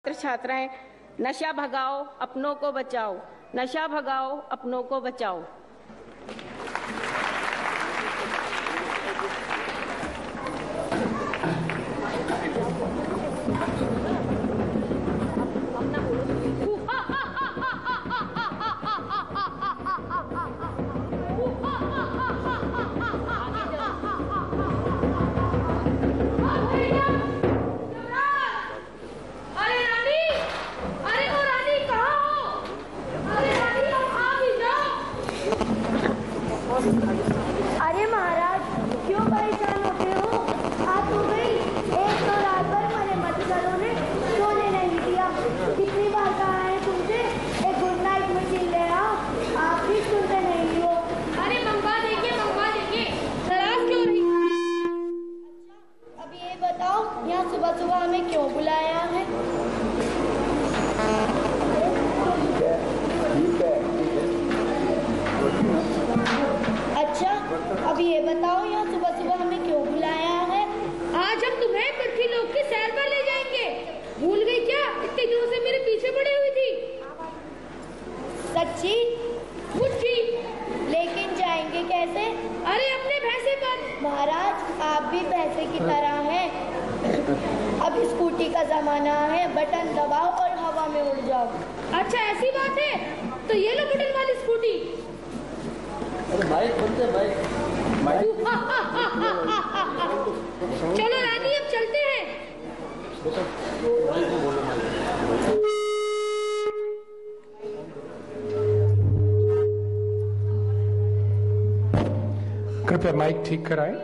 छात्राएं, नशा भगाओ, अपनों को बचाओ, नशा भगाओ, अपनों को बचाओ। अरे महाराज, क्यों परेशान होते हो? आप हो गई। एक तो रात भर हमारे मतदारों ने सोने नहीं दिया। कितनी बार कहा है तुमसे एक गुड नाइट मशीन ले आओ, आप भी सुनते नहीं हो। अरे मंगवा देंगे नाराज क्यों रही? अच्छा, अब ये बताओ, यहाँ सुबह सुबह हमें क्यों बुलाया है? अच्छा, अब ये बताओ, यहाँ सुबह सुबह हमें क्यों बुलाया है? आज हम तुम्हें पृथ्वी लोक की सैर पर ले जाएंगे। भूल गई क्या? इतने दिनों से मेरे पीछे पड़ी हुई थी। सच्ची? मुझी। लेकिन जाएंगे कैसे? अरे अपने भैंसे पर। महाराज, आप भी भैंसे की तरह हैं। अब स्कूटी का जमाना है, बटन दबाओ और हवा में उड़ जाओ। अच्छा ऐसी बात है, तो ये लो बटन वाली स्कूटी। चलो रानी, अब चलते हैं। कृपया माइक ठीक कराएं।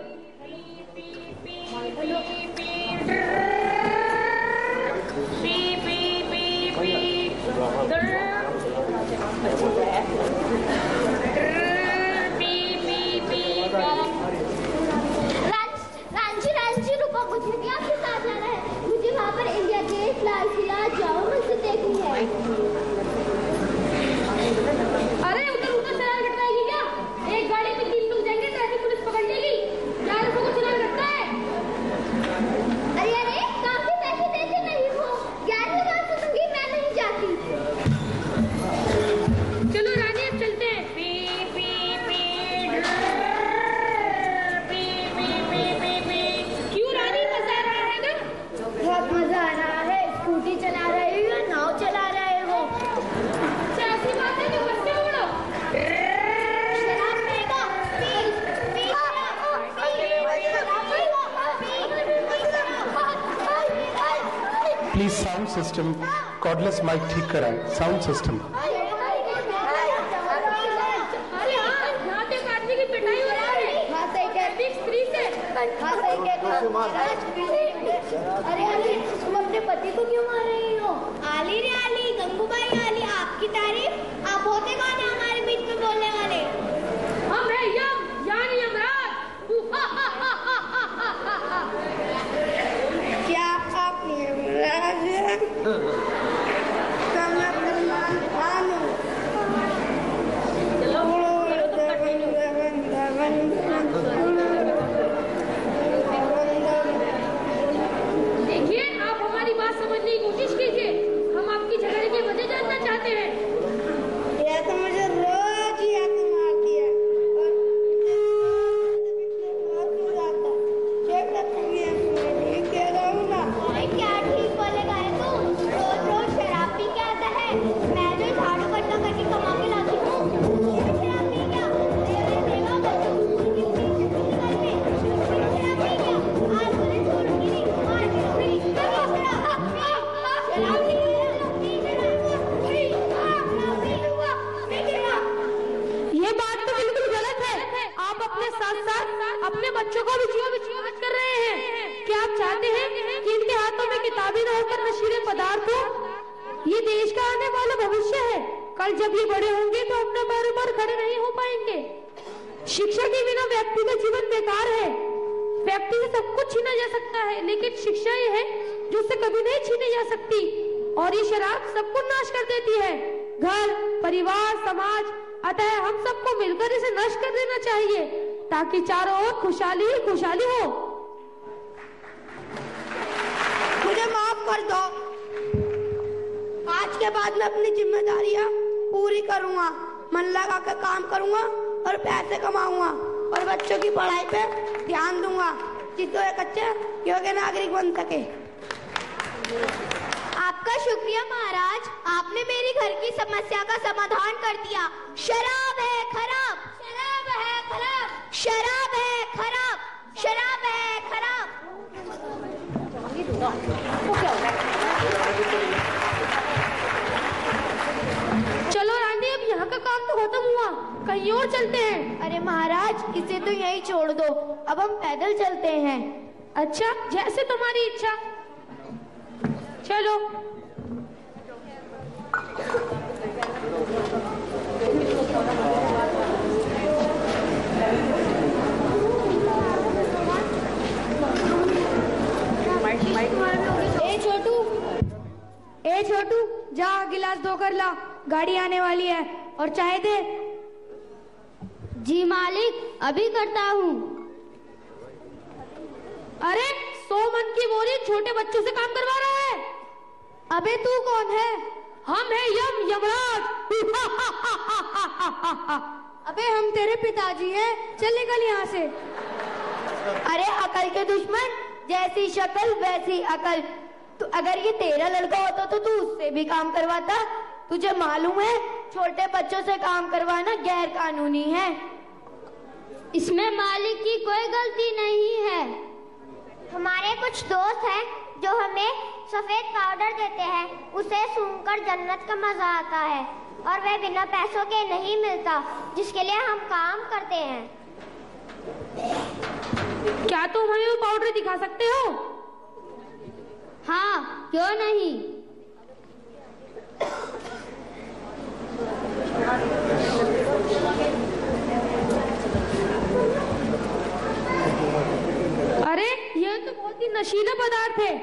रांची रुको, मुझे भी आपके साथ जाना है। मुझे वहाँ पर इंडिया गेट, लाल किला, जामा मस्जिद देखनी है। अरे उधर चलान कटवाएगी क्या? एक गाड़ी में 3 लोग जाएंगे, ट्रैफिक पुलिस पकड़ लेगी। 4 रुपए को चलान कटता है। अरे काफी पैसे देते नहीं हो। 11वीं बार सुनूंगी, मैं नहीं जाती। चलो रानी, अब चलते हैं। क्यों रानी, मजा आ रहा है ना? बहुत मजा आ रहा है। स्कूटी चला रहे हो या नाव चला रहे हो? ऐसी बात है कि बच्चे उड़ो। शराब पिएगा? Please sound system, cordless mic ठीक कराएं। Sound system. अरे हाँ, यहाँ पे एक आदमी की पिटाई हो रहा है। हाँ सही कहती। एक स्त्री से। हाँ सही कहती। अरे तुम अपने पति को क्यों मार रही हो? आली रे आली, गंगूबाई आली, आपकी तारीफ। आप होते कौन है हमारे बीच में बोलने वाले? हम है यम, यानी यमराज। क्या आप यमराज हैं? देखिए, आप हमारी बात समझने की कोशिश कीजिए। हम आपकी झगड़े की वजह जानना चाहते हैं। या तो मुझे रोज या तो मारती है और क्या ठीक बोलेगा है तू? रोज रोज शराब पी के आता है। मैं जो झाड़ू बर्तन करके कमा के लाती हूँ, शराब पी क्या? देवा बच्चों शराब पी क्या? आज मुझे छोड़ूंगी नहीं, आज छोड़ूंगी ये बात तो बिल्कुल गलत है। आप अपने साथ साथ अपने बच्चों को भी जीवित कर रहे हैं। क्या आप चाहते हैं कि इनके हाथों में किताबें न होकर नशीले पदार्थ हो? ये देश का आने वाला भविष्य है। कल जब ये बड़े होंगे तो अपने पैरों पर खड़े नहीं हो पाएंगे। शिक्षा के बिना व्यक्ति का जीवन बेकार है। व्यक्ति से सब कुछ छीना जा सकता है, लेकिन शिक्षा ये है जो उससे कभी नहीं छीनी जा सकती। और ये शराब सबको नाश कर देती है, घर, परिवार, समाज। अतः हम सबको मिलकर इसे नष्ट कर देना चाहिए ताकि चारों ओर खुशहाली ही खुशहाली हो। मुझे माफ कर दो। आज के बाद मैं अपनी जिम्मेदारियां पूरी करूंगा, मन लगा कर काम करूंगा और पैसे कमाऊंगा और बच्चों की पढ़ाई पे ध्यान दूंगा, जिससे एक अच्छे योग्य नागरिक बन सके। आपका शुक्रिया महाराज, आपने मेरी घर की समस्या का समाधान कर दिया। शराब है खराब, शराब है खराब, शराब है खराब, शराब है खराब। चलो रानी, अब यहाँ का काम तो खत्म हुआ, कहीं और चलते हैं। अरे महाराज, इसे तो यहीं छोड़ दो, अब हम पैदल चलते हैं। अच्छा, जैसे तुम्हारी इच्छा। चलो। ए छोटू, जा गिलास धोकर ला, गाड़ी आने वाली है, और चाय दे। जी मालिक, अभी करता हूँ। अरे 100 मन की बोरी छोटे बच्चों से काम करवा रहा है। अबे तू कौन है? हम है यमराज। अबे हम तेरे पिताजी हैं, चल निकल यहाँ से। अरे अकल के दुश्मन, जैसी शक्ल वैसी अकल। तो अगर ये तेरा लड़का होता तो तू उससे भी काम करवाता। तुझे मालूम है छोटे बच्चों से काम करवाना गैर कानूनी है। इसमें मालिक की कोई गलती नहीं है। हमारे कुछ दोस्त हैं जो हमें सफेद पाउडर देते हैं, उसे सूंघकर जन्नत का मजा आता है, और वह बिना पैसों के नहीं मिलता, जिसके लिए हम काम करते हैं। क्या तुम हमें वो पाउडर दिखा सकते हो? हाँ, क्यों नहीं। अरे ये तो बहुत ही नशीला पदार्थ है,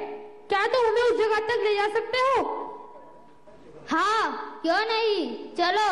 क्या तुम हमें उस जगह तक ले जा सकते हो? हाँ, क्यों नहीं, चलो।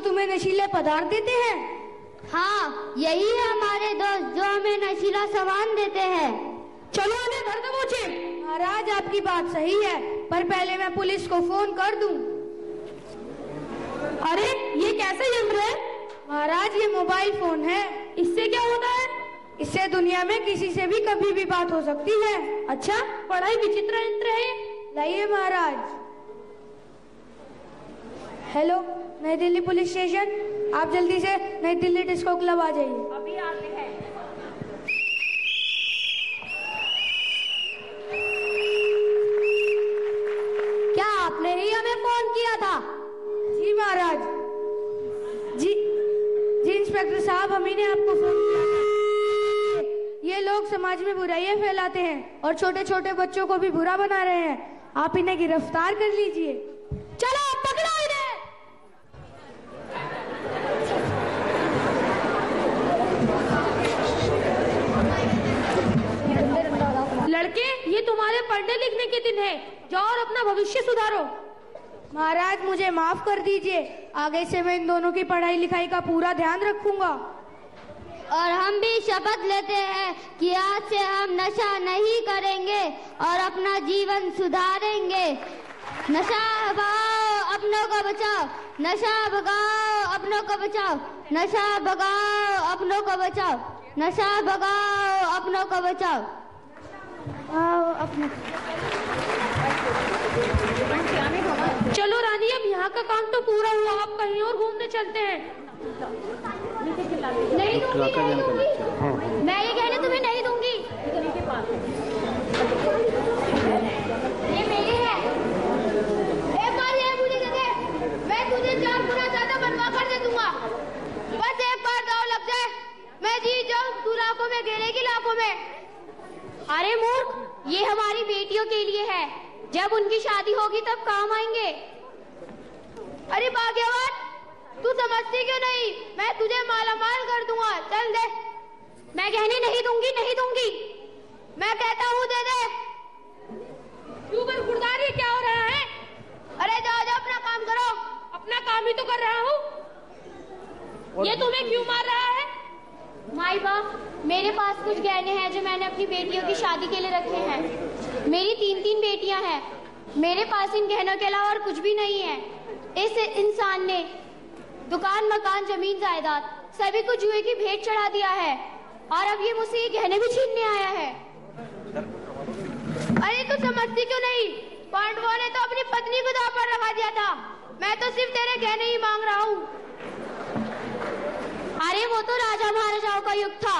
तुम्हें नशीले पदार्थ देते हैं? हाँ, यही है हमारे दोस्त जो हमें नशीला सामान देते हैं। चलो उन्हें धर दबोचे। महाराज आपकी बात सही है, पर पहले मैं पुलिस को फोन कर दूं। अरे ये कैसे यंत्र है? महाराज ये मोबाइल फोन है। इससे क्या होता है? इससे दुनिया में किसी से भी कभी भी बात हो सकती है। अच्छा, बड़ा ही विचित्र यंत्र है। लाइए महाराज। हेलो, नई दिल्ली पुलिस स्टेशन, आप जल्दी से नई दिल्ली डिस्को क्लब आ जाइए। अभी आते हैं। क्या आपने ही हमें फोन किया था? जी महाराज। जी इंस्पेक्टर साहब, हम ही ने आपको फोन किया था। ये लोग समाज में बुराइयां फैलाते हैं और छोटे छोटे बच्चों को भी बुरा बना रहे हैं। आप इन्हें गिरफ्तार कर लीजिए। चलो पकड़ो इन्हें। लड़के, ये तुम्हारे पढ़ने लिखने के दिन है, जाओ और अपना भविष्य सुधारो। महाराज मुझे माफ कर दीजिए, आगे से मैं इन दोनों की पढ़ाई लिखाई का पूरा ध्यान रखूंगा। और हम भी शपथ लेते हैं कि आज से हम नशा नहीं करेंगे और अपना जीवन सुधारेंगे। नशा हटाओ, अपनों को बचाओ, नशा भगाओ अपनों को बचाओ, नशा भगाओ अपनों को बचाओ, नशा भगाओ अपनों को बचाओ। चलो रानी, अब यहाँ का काम तो पूरा हुआ, आप कहीं और घूमने चलते हैं। नहीं दूंगी, मैं ये कहने तुम्हें नहीं दूंगी। ये मेरे हैं, एक बार ये मुझे दे दे, मैं तुझे 4 गुना ज्यादा बनवा कर दे दूंगा। बस एक बार दाव लग जाए, मैं जीत जाऊं, तू लाखों में घेरेगी, लाखों में। अरे मूर्ख, ये हमारी बेटियों के लिए है, जब उनकी शादी होगी तब काम आएंगे। अरे भाग्यवान, तू समझती क्यों नहीं? मैं तुझे मालामाल कर दूंगा, चल दे। मैं कहने नहीं दूंगी, नहीं दूंगी, मैं कहता हूँ दे दे। क्यों बरखुरदारी, क्या हो रहा है? अरे जाओ जाओ, अपना काम करो। अपना काम ही तो कर रहा हूँ, ये तुम्हें क्यों मार रहा है? माई बाप, मेरे पास कुछ गहने हैं जो मैंने अपनी बेटियों की शादी के लिए रखे हैं। मेरी 3 बेटियां हैं, मेरे पास इन गहनों के अलावा और कुछ भी नहीं है। इस इंसान ने दुकान, मकान, जमीन, जायदाद सभी को जुए की भेंट चढ़ा दिया है, और अब ये मुझसे ये गहने भी छीनने आया है। अरे तू समझती क्यों नहीं? पांडवों ने तो अपनी पत्नी को दांव पर लगा दिया था, मैं तो सिर्फ तेरे गहने ही मांग रहा हूँ। अरे वो तो राजा महाराजाओं का युग था,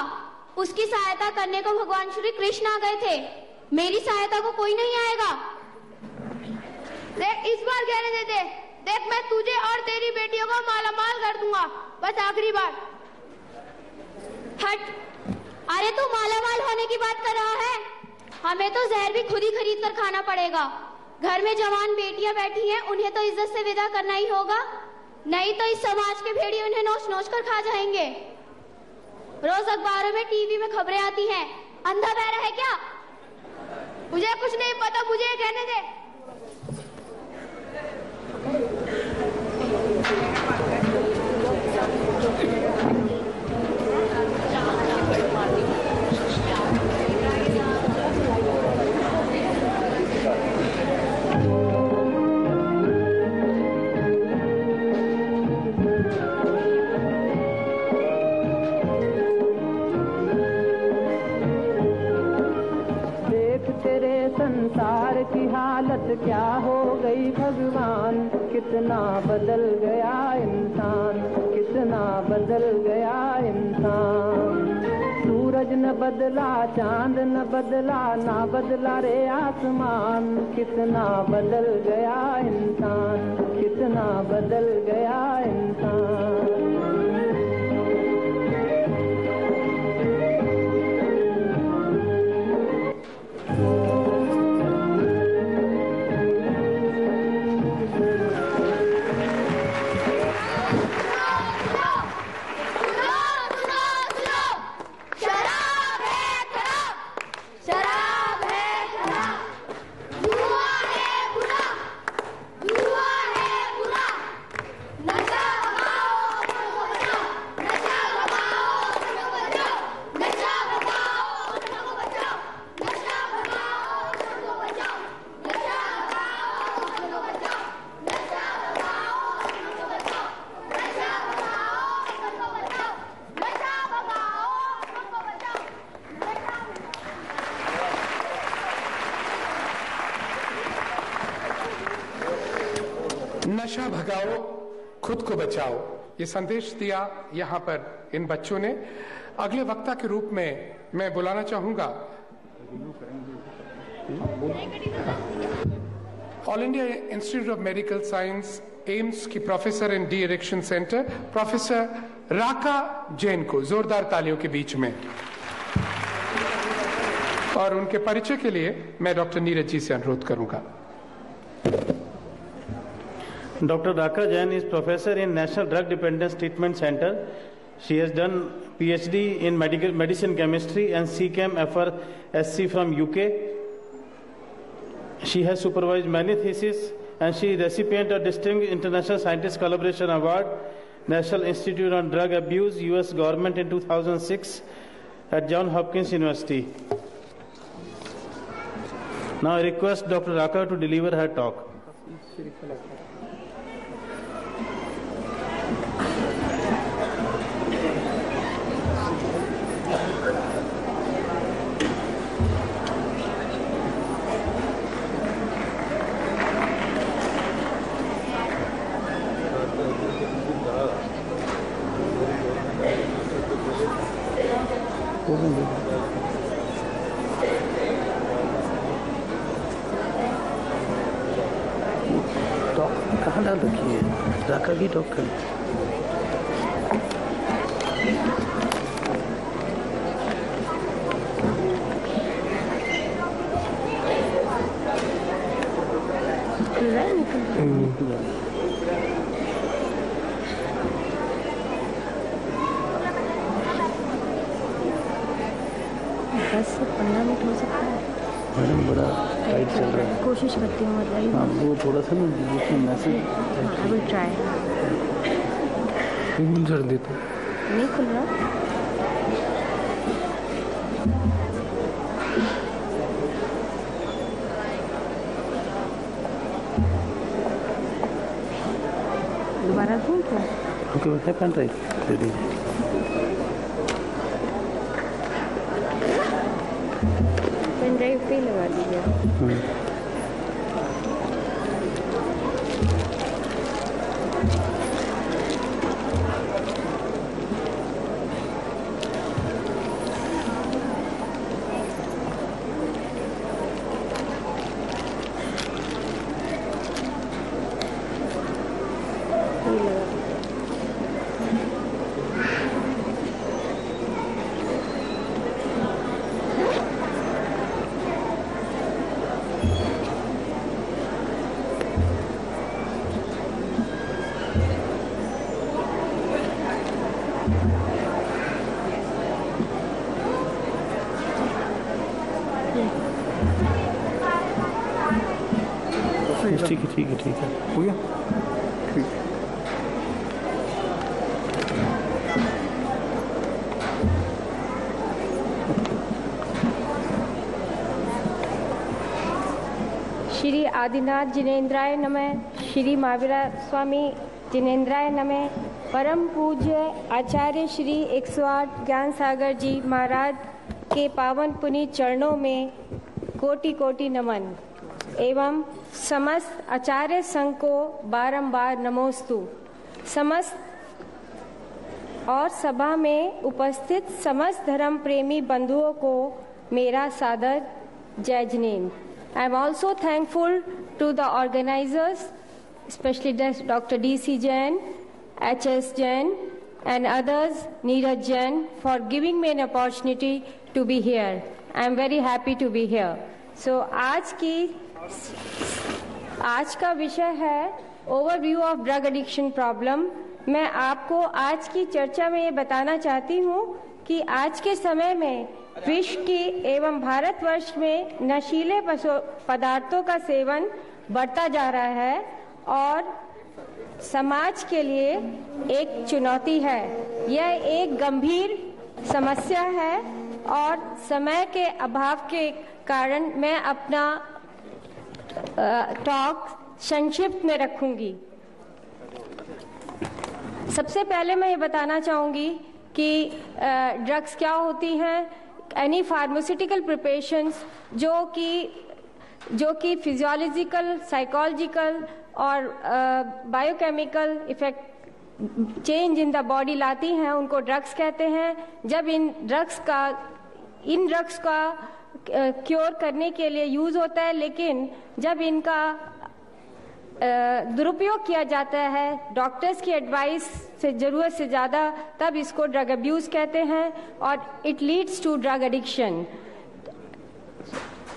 उसकी सहायता करने को भगवान श्री कृष्ण आ गए थे, मेरी सहायता को कोई नहीं आएगा। देख, इस बार गहने दे दे, देख मैं तुझे और तेरी बेटियों को मालामाल कर दूंगा, बस आखिरी बार। हट, अरे तू मालामाल होने की बात कर रहा है? हमें तो जहर भी खुद ही खरीद कर खाना पड़ेगा। घर में जवान बेटियां बैठी हैं, उन्हें तो इज्जत से विदा करना ही होगा, नहीं तो इस समाज के भेड़िए उन्हें नोच नोच कर खा जाएंगे। रोज अखबारों में, टीवी में खबरें आती हैं, अंधा बहरा है क्या? मुझे कुछ नहीं पता, मुझे ये कहने दे। संसार की हालत क्या हो गई भगवान, कितना बदल गया इंसान, कितना बदल गया इंसान। सूरज न बदला, चांद न बदला, ना बदला रे आसमान, कितना बदल गया इंसान, कितना बदल गया इंसान। नशा भगाओ, खुद को बचाओ, ये संदेश दिया यहाँ पर इन बच्चों ने। अगले वक्ता के रूप में मैं बुलाना चाहूंगा all India institute of medical science AIIMS की professor in de addiction centre professor Raka Jain को जोरदार तालियों के बीच में। और उनके परिचय के लिए मैं डॉक्टर नीरज जी से अनुरोध करूंगा। Dr. Raka Jain is professor in National Drug Dependence Treatment Center. She has done PhD in medicine chemistry and CChem FRSC from UK. She has supervised many theses and she is recipient of Distinguished International Scientist Collaboration Award, National Institute on Drug Abuse, US Government in 2006 at Johns Hopkins University. Now I request Dr. Raka to deliver her talk. कहाँ डाल रखी है? रखा की talk कर। दस से 15 minute हो सकता है। मैडम बड़ा टाइट चल रहा है। कोशिश करती हूँ मतलब। हाँ वो थोड़ा सा ना बीच में मैसेज। I will try. कर देते नहीं खुल रहा। दोबारा दूँ क्या? ओके वो है पेन ड्राइव दे दीजिए। पेन ड्राइव पे लगा दीजिए। ठीक है हो गया। ठीक श्री आदिनाथ जिनेन्द्राय नमः। श्री महावीर स्वामी जिनेन्द्राय नमः। परम पूज्य आचार्य श्री 108 ज्ञान सागर जी महाराज के पावन पुनीत चरणों में कोटि कोटि नमन एवं समस्त आचार्य संघ को बारंबार नमोस्तु। समस्त और सभा में उपस्थित समस्त धर्म प्रेमी बंधुओं को मेरा सादर जय Jinendra. I am also thankful to the organizers, especially Dr. D.C. Jain, H.S. Jain and others, Neeraj Jain, for giving me an opportunity to be here. I am very happy to be here. So आज का विषय है overview of drug addiction problem. मैं आपको आज की चर्चा में ये बताना चाहती हूँ कि आज के समय में विश्व की एवं भारतवर्ष में नशीले पदार्थों का सेवन बढ़ता जा रहा है और समाज के लिए एक चुनौती है। यह एक गंभीर समस्या है और समय के अभाव के कारण मैं अपना टॉक संक्षिप्त में रखूंगी। सबसे पहले मैं ये बताना चाहूंगी कि ड्रग्स क्या होती हैं। एनी फार्मास्यूटिकल प्रिपरेशंस जो कि फिजियोलॉजिकल, साइकोलॉजिकल और biochemical effect change in the body लाती हैं, उनको ड्रग्स कहते हैं। जब इन ड्रग्स का क्योर करने के लिए यूज होता है, लेकिन जब इनका दुरुपयोग किया जाता है डॉक्टर्स की एडवाइस से ज़रूरत से ज़्यादा, तब इसको ड्रग अब्यूज़ कहते हैं और it leads to drug addiction.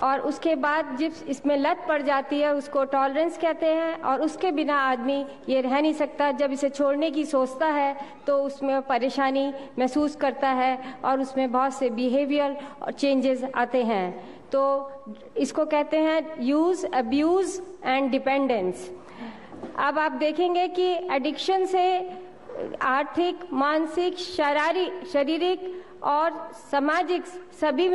और उसके बाद जब इसमें लत पड़ जाती है उसको टॉलरेंस कहते हैं और उसके बिना आदमी ये रह नहीं सकता। जब इसे छोड़ने की सोचता है तो उसमें परेशानी महसूस करता है और उसमें बहुत से बिहेवियर चेंजेस आते हैं। तो इसको कहते हैं यूज़, अब्यूज़ एंड डिपेंडेंस। अब आप देखेंगे कि एडिक्शन से आर्थिक, मानसिक, शारीरिक और सामाजिक सभी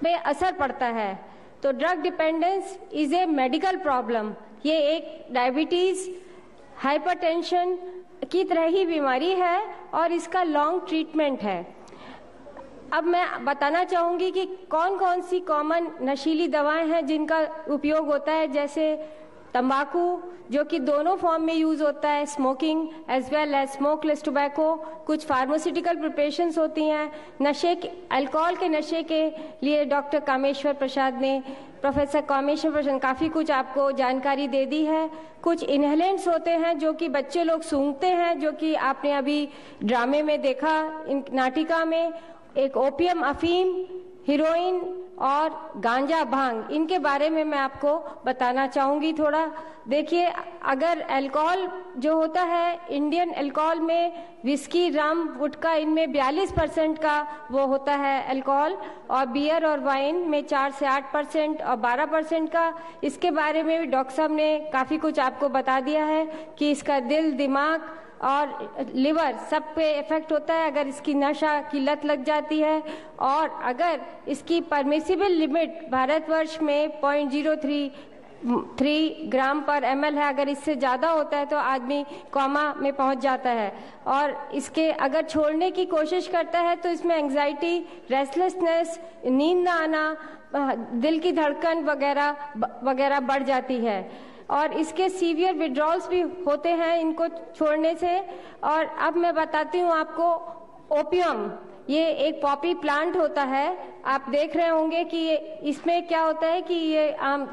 में असर पड़ता है। तो drug dependence is a medical problem. ये एक डायबिटीज, हाइपरटेंशन की तरह ही बीमारी है और इसका लॉन्ग ट्रीटमेंट है। अब मैं बताना चाहूंगी कि कौन कौन सी कॉमन नशीली दवाएं हैं जिनका उपयोग होता है, जैसे तंबाकू जो कि दोनों फॉर्म में यूज होता है, smoking as well as smokeless tobacco, कुछ फार्मास्यूटिकल प्रिपरेशंस होती हैं। अल्कोहल के नशे के लिए डॉक्टर कामेश्वर प्रसाद ने, प्रोफेसर कामेश्वर प्रसाद काफ़ी कुछ आपको जानकारी दे दी है। कुछ इनहेलेंट्स होते हैं जो कि बच्चे लोग सूंघते हैं, जो कि आपने अभी ड्रामे में देखा, इन नाटिका में, एक ओपियम, अफीम, हीरोइन और गांजा, भांग, इनके बारे में मैं आपको बताना चाहूँगी थोड़ा। देखिए, अगर अल्कोहल जो होता है, इंडियन अल्कोहल में विस्की, रम, वुडका, इनमें 42% का वो होता है अल्कोहल, और बियर और वाइन में 4 से 8% और 12% का। इसके बारे में भी डॉक्टर साहब ने काफ़ी कुछ आपको बता दिया है कि इसका दिल, दिमाग और लिवर सब पे इफेक्ट होता है अगर इसकी नशा की लत लग जाती है। और अगर इसकी परमिसिबल लिमिट भारतवर्ष में 0.033 ग्राम पर ml है, अगर इससे ज़्यादा होता है तो आदमी कोमा में पहुंच जाता है। और इसके अगर छोड़ने की कोशिश करता है तो इसमें एंग्जाइटी, रेस्टलेसनेस, नींद ना आना, दिल की धड़कन वगैरह वगैरह बढ़ जाती है। और इसके सीवियर विड्रॉल्स भी होते हैं इनको छोड़ने से। और अब मैं बताती हूँ आपको ओपियम, ये एक पॉपी प्लांट होता है, आप देख रहे होंगे कि इसमें क्या होता है कि ये आम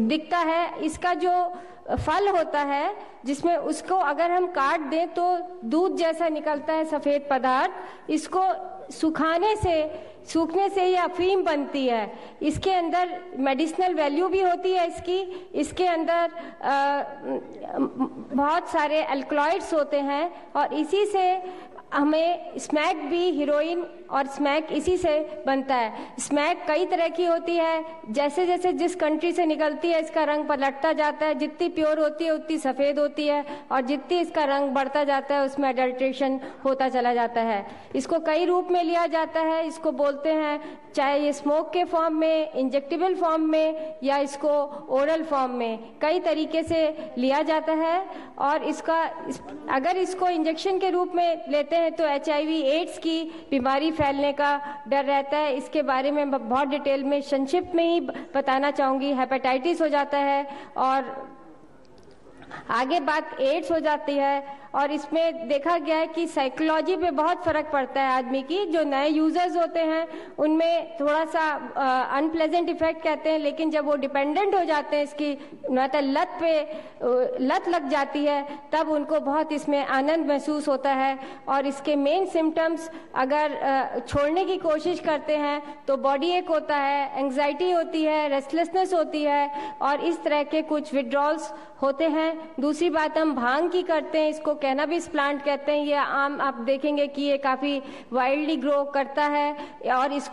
दिखता है, इसका जो फल होता है जिसमें उसको अगर हम काट दें तो दूध जैसा निकलता है सफ़ेद पदार्थ, इसको सूखने से ये अफीम बनती है। इसके अंदर मेडिसिनल वैल्यू भी होती है इसके अंदर बहुत सारे अल्कलॉइड्स होते हैं और इसी से हमें स्मैक भी, हीरोइन और स्मैक इसी से बनता है। स्मैक कई तरह की होती है, जैसे जैसे जिस कंट्री से निकलती है इसका रंग पलटता जाता है, जितनी प्योर होती है उतनी सफ़ेद होती है और जितनी इसका रंग बढ़ता जाता है उसमें अडल्ट्रेशन होता चला जाता है। इसको कई रूप में लिया जाता है, इसको बोलते हैं चाहे ये स्मोक के फॉर्म में, इंजेक्टेबल फॉर्म में या इसको ओरल फॉर्म में, कई तरीके से लिया जाता है। और अगर इसको इंजेक्शन के रूप में लेते हैं तो HIV एड्स की बीमारी फैलने का डर रहता है। इसके बारे में बहुत डिटेल में संक्षिप्त में ही बताना चाहूँगी। हेपेटाइटिस हो जाता है और आगे बात एड्स हो जाती है। और इसमें देखा गया है कि साइकोलॉजी पे बहुत फ़र्क पड़ता है आदमी की। जो नए यूज़र्स होते हैं उनमें थोड़ा सा अनप्लेजेंट इफेक्ट कहते हैं, लेकिन जब वो डिपेंडेंट हो जाते हैं, इसकी लत लग जाती है, तब उनको बहुत इसमें आनंद महसूस होता है। और इसके मेन सिम्टम्स अगर छोड़ने की कोशिश करते हैं तो बॉडी एक होता है, एंग्जाइटी होती है, रेस्टलेसनेस होती है और इस तरह के कुछ विड्रॉल्स होते हैं। दूसरी बात हम भांग की करते हैं, इसको कैनाबिस प्लांट कहते हैं। ये आम आप देखेंगे कि ये काफ़ी वाइल्डली ग्रो करता है और इस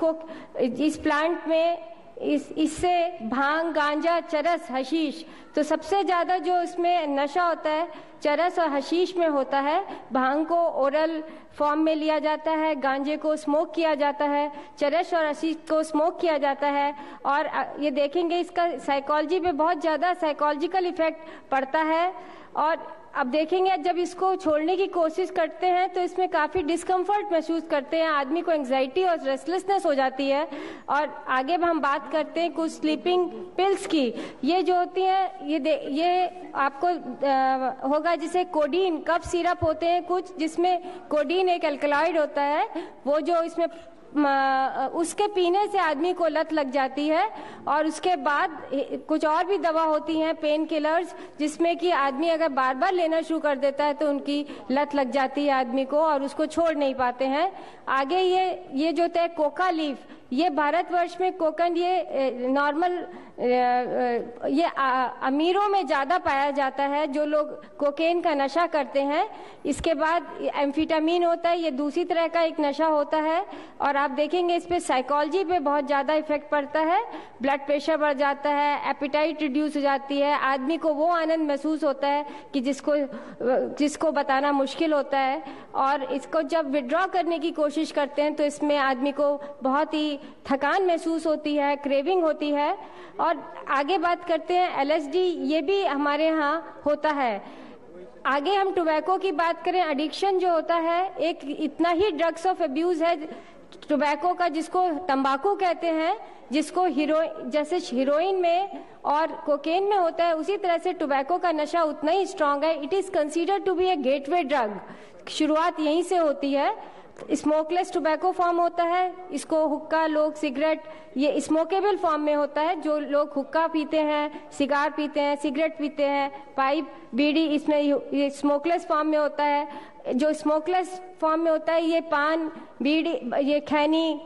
प्लांट में इससे भांग, गांजा, चरस, हशीश, तो सबसे ज़्यादा जो इसमें नशा होता है चरस और हशीश में होता है। भांग को ओरल फॉर्म में लिया जाता है, गांजे को स्मोक किया जाता है, चरस और हशीश को स्मोक किया जाता है। और ये देखेंगे इसका साइकोलॉजी पे बहुत ज़्यादा साइकोलॉजिकल इफेक्ट पड़ता है। और अब देखेंगे जब इसको छोड़ने की कोशिश करते हैं तो इसमें काफ़ी डिस्कम्फर्ट महसूस करते हैं, आदमी को एंग्जाइटी और रेस्टलेसनेस हो जाती है। और आगे हम बात करते हैं कुछ स्लीपिंग पिल्स की। ये जो होती हैं ये आपको होगा जिसे कोडीन, कफ सिरप होते हैं कुछ, जिसमें कोडीन एक एल्कलॉइड होता है, वो जो इसमें उसके पीने से आदमी को लत लग जाती है। और उसके बाद कुछ और भी दवा होती हैं, पेन किलर्स, जिसमें कि आदमी अगर बार बार लेना शुरू कर देता है तो उनकी लत लग जाती है आदमी को और उसको छोड़ नहीं पाते हैं। आगे ये जो होता है कोका लीफ, ये भारतवर्ष में कोकन ये नॉर्मल ये अमीरों में ज़्यादा पाया जाता है जो लोग कोकेन का नशा करते हैं। इसके बाद एम्फिटामिन होता है, ये दूसरी तरह का एक नशा होता है। और आप देखेंगे इस पे साइकोलॉजी पे बहुत ज़्यादा इफेक्ट पड़ता है, ब्लड प्रेशर बढ़ जाता है, एपिटाइट रिड्यूस हो जाती है, आदमी को वो आनंद महसूस होता है कि जिसको बताना मुश्किल होता है। और इसको जब विड्रॉ करने की कोशिश करते हैं तो इसमें आदमी को बहुत ही थकान महसूस होती है, क्रेविंग होती है। और आगे बात करते हैं LSD, ये भी हमारे यहाँ होता है। आगे हम टोबैको की बात करें, एडिक्शन जो होता है एक इतना ही ड्रग्स ऑफ अब्यूज़ है टोबैको का, जिसको तंबाकू कहते हैं, जिसको जैसे हीरोइन में और कोकेन में होता है, उसी तरह से टोबैको का नशा उतना ही स्ट्रांग है। It is considered to be a gateway drug. शुरुआत यहीं से होती है। स्मोकलेस टोबैको फॉर्म होता है, इसको हुक्का, लोग सिगरेट, ये स्मोकेबल फॉर्म में होता है। जो लोग हुक्का पीते हैं, सिगार पीते हैं, सिगरेट पीते हैं, पाइप, बीड़ी, इसमें ये स्मोकलेस फॉर्म में होता है। जो स्मोकलेस फॉर्म में होता है ये पान, बीड़ी, ये खैनी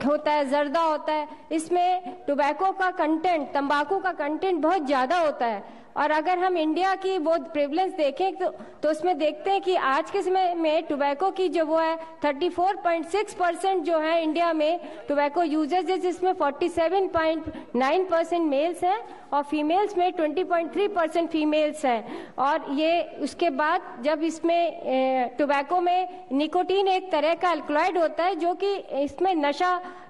होता है, जर्दा होता है। इसमें टोबैको का कंटेंट, तंबाकू का कंटेंट बहुत ज़्यादा होता है। और अगर हम इंडिया की वो प्रेवलेंस देखें तो उसमें देखते हैं कि आज के समय में टोबैको की जो वो है 34.6% जो है इंडिया में टोबैको यूजर्स है, जिसमें 47.9% मेल्स हैं और फीमेल्स में 20.3% फीमेल्स हैं। और ये उसके बाद जब इसमें टोबैको में निकोटीन एक तरह का अल्कलॉइड होता है जो कि इसमें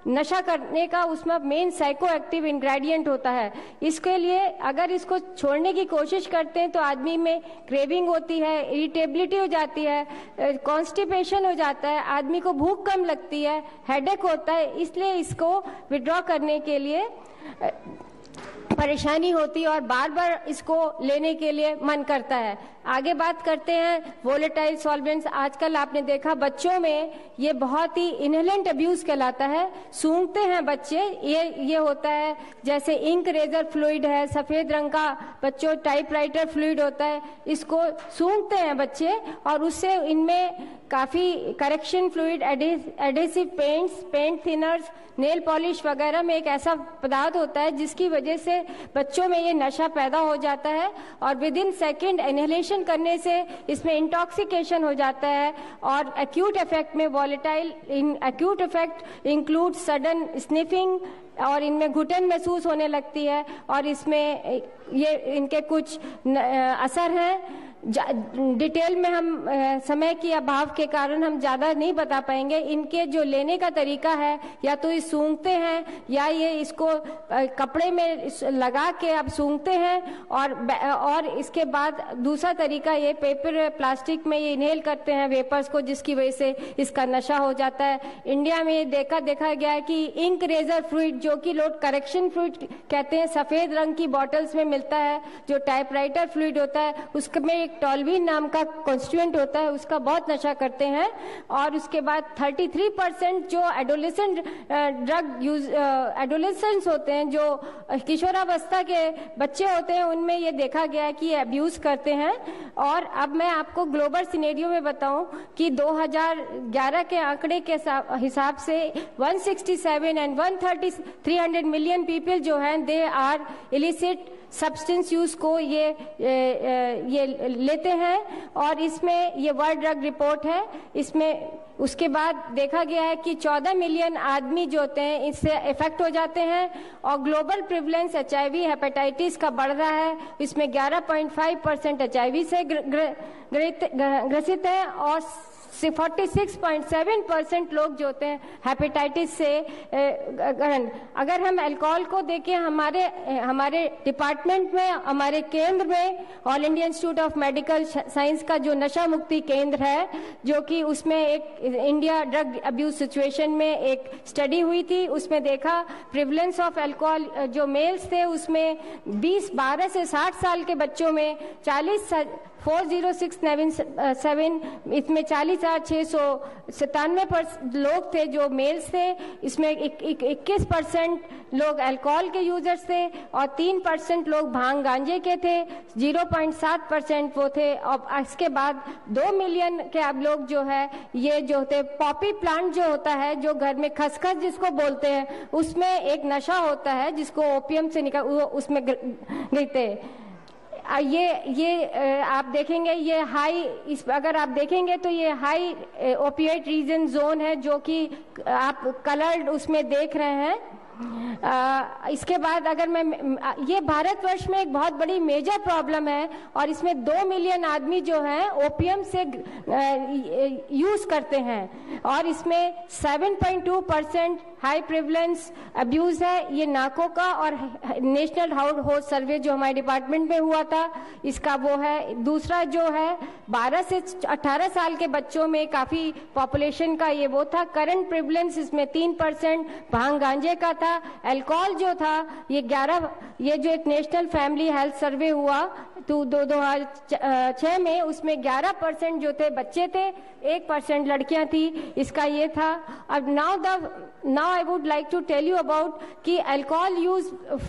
नशा करने का उसमें मेन साइको एक्टिव इंग्रेडिएंट होता है। इसके लिए अगर इसको छोड़ने की कोशिश करते हैं तो आदमी में क्रेविंग होती है, इरिटेबिलिटी हो जाती है, कॉन्स्टिपेशन हो जाता है, आदमी को भूख कम लगती है, हेडेक होता है। इसलिए इसको विड्रॉ करने के लिए परेशानी होती है और बार बार इसको लेने के लिए मन करता है। आगे बात करते हैं वोलेटाइल सॉल्वेंट्स। आजकल आपने देखा बच्चों में ये बहुत ही इनहेलेंट अब्यूज कहलाता है। सूंघते हैं बच्चे, ये होता है जैसे इंक रेजर फ्लूइड है, सफेद रंग का बच्चों टाइपराइटर फ्लूइड होता है, इसको सूंघते हैं बच्चे और उससे इनमें काफी correction fluid, adhesive paints, paint thinners, nail polish वगैरह में एक ऐसा पदार्थ होता है जिसकी वजह से बच्चों में ये नशा पैदा हो जाता है और विद इन सेकेंड इनहेलेशन करने से इसमें इंटॉक्सिकेशन हो जाता है। और एक्यूट इफेक्ट में volatile acute effect include sudden sniffing और इनमें घुटन महसूस होने लगती है और इसमें ये इनके कुछ असर हैं। डिटेल में हम समय की अभाव के कारण हम ज़्यादा नहीं बता पाएंगे। इनके जो लेने का तरीका है, या तो ये सूंघते हैं या ये इसको कपड़े में लगा के आप सूंघते हैं और इसके बाद दूसरा तरीका ये पेपर प्लास्टिक में ये इनहेल करते हैं वेपर्स को, जिसकी वजह से इसका नशा हो जाता है। इंडिया में देखा गया है कि इंक रेजर फ्लूइड, जो कि लोग करेक्शन फ्लूइड कहते हैं, सफ़ेद रंग की बॉटल्स में मिलता है, जो टाइपराइटर फ्लूइड होता है, उसमें एक टॉल्विन नाम का कॉन्स्टिट्यूएंट होता है, उसका बहुत नशा करते हैं। और उसके बाद 33% जो एडोलेसेंट ड्रग यूज एडोलेसेंट्स होते हैं, जो किशोरावस्था के बच्चे होते हैं, उनमें ये देखा गया है कि ये अब्यूज करते हैं। और अब मैं आपको ग्लोबल सिनेरियो में बताऊं कि 2011 के आंकड़े के हिसाब से 167 एंड 300 मिलियन पीपल जो हैं they are illicit substance use को ये लेते हैं। और इसमें ये वर्ल्ड ड्रग रिपोर्ट है। इसमें उसके बाद देखा गया है कि 14 मिलियन आदमी जो होते हैं इससे इफेक्ट हो जाते हैं और ग्लोबल प्रिवलेंस HIV हेपेटाइटिस का बढ़ रहा है। इसमें 11.5% HIV से ग्रसित है और 46.7% लोग जो होते हैं हेपेटाइटिस से अगर हम अल्कोहल को देखें, हमारे डिपार्टमेंट में, हमारे केंद्र में all India institute of medical science का जो नशा मुक्ति केंद्र है, जो कि उसमें एक इंडिया ड्रग अब्यूज सिचुएशन में एक स्टडी हुई थी, उसमें देखा प्रिवलेंस ऑफ अल्कोहल जो मेल्स थे उसमें 12 से 60 साल के बच्चों में 40,697 इसमें 40,697 लोग थे जो मेल्स थे। इसमें 21% लोग अल्कोहल के यूजर्स थे और 3% लोग भांग गांजे के थे, 0.7% वो थे। और इसके बाद 2 मिलियन के अब लोग जो है ये जो होते पॉपी प्लांट जो होता है, जो घर में खसखस जिसको बोलते हैं, उसमें एक नशा होता है जिसको ओपियम से निकल उसमें गिरते। ये आप देखेंगे ये अगर आप देखेंगे तो ये हाई ओपिएट रीजन जोन है, जो कि आप कलर्ड उसमें देख रहे हैं। इसके बाद अगर ये भारतवर्ष में एक बहुत बड़ी मेजर प्रॉब्लम है और इसमें 2 मिलियन आदमी जो हैं ओपियम से यूज करते हैं और इसमें 7.2% हाई प्रिवलेंस अब्यूज है, ये नाकों का, और नेशनल हाउस होल्ड सर्वे जो हमारे डिपार्टमेंट में हुआ था इसका वो है। दूसरा जो है 12 से 18 साल के बच्चों में काफी पॉपुलेशन का ये वो था, करंट प्रिवलेंस इसमें 3% भांग गांजे का था। अल्कोहल जो था ये 11, ये जो एक नेशनल फैमिली हेल्थ सर्वे हुआ तो 2006 में, उसमें 11% जो थे बच्चे थे, 1% लड़कियां थी, इसका ये था। अब now I would like to tell you about कि अल्कोहल यूज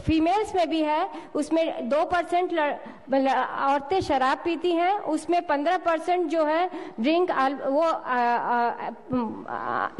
फीमेल्स में भी है, उसमें 2% औरतें शराब पीती हैं, उसमें 15% जो है ड्रिंक वो